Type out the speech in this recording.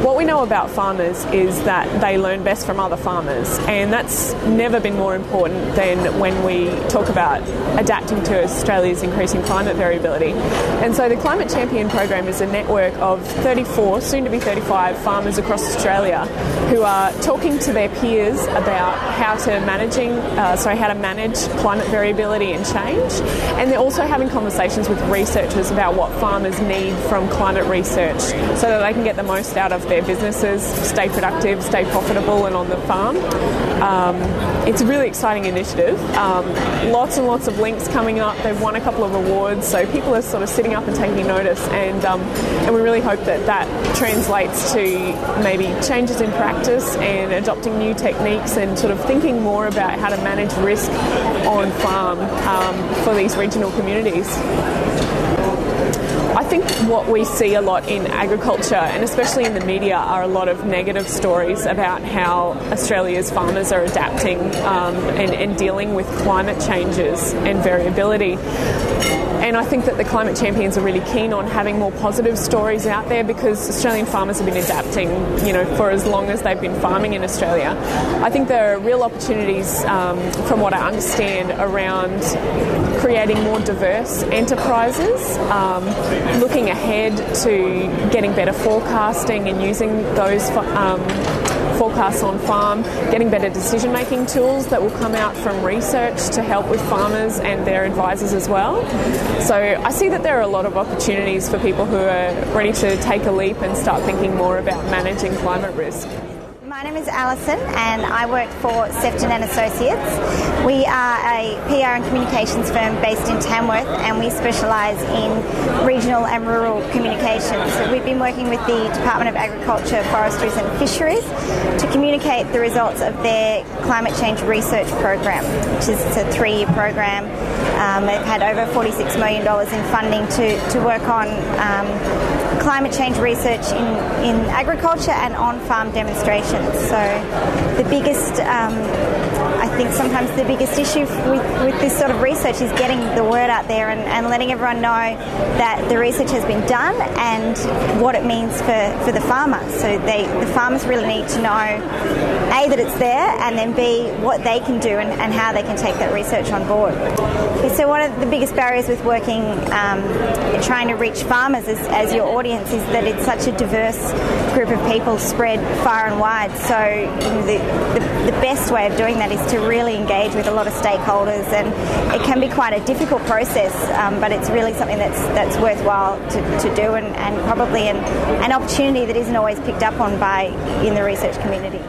What we know about farmers is that they learn best from other farmers, and that's never been more important than when we talk about adapting to Australia's increasing climate variability. And so the Climate Champion program is a network of 34, soon to be 35 farmers across Australia who are talking to their peers about how to manage climate variability and change. And they're also having conversations with researchers about what farmers need from climate research so that they can get the most out of their businesses, stay productive, stay profitable and on the farm. It's a really exciting initiative. Lots and lots of links coming up. They've won a couple of awards, so people are sort of sitting up and taking notice, and we really hope that that translates to maybe changes in practice and adopting new techniques and sort of thinking more about how to manage risk on farm for these regional communities. I think what we see a lot in agriculture, and especially in the media, are a lot of negative stories about how Australia's farmers are adapting and dealing with climate changes and variability. And I think that the Climate Champions are really keen on having more positive stories out there, because Australian farmers have been adapting, for as long as they've been farming in Australia. I think there are real opportunities, from what I understand, around creating more diverse enterprises, looking ahead to getting better forecasting and using those forecasts on farm, getting better decision-making tools that will come out from research to help with farmers and their advisors as well. So I see that there are a lot of opportunities for people who are ready to take a leap and start thinking more about managing climate risk. My name is Alison and I work for Sefton and Associates. We are a PR and communications firm based in Tamworth, and we specialise in regional and rural communications. So we've been working with the Department of Agriculture, Forestries and Fisheries to communicate the results of their climate change research program, which is a 3-year program. They've had over $46 million in funding to work on climate change research in agriculture and on-farm demonstrations. So the biggest, I think sometimes the biggest issue with this sort of research is getting the word out there and letting everyone know that the research has been done and what it means for the farmer. So the farmers really need to know, A, that it's there, and then B, what they can do and how they can take that research on board. So one of the biggest barriers with working, trying to reach farmers as your audience is that it's such a diverse group of people spread far and wide. So the best way of doing that is to really engage with a lot of stakeholders, and it can be quite a difficult process, but it's really something that's worthwhile to do, and probably an opportunity that isn't always picked up on in the research community.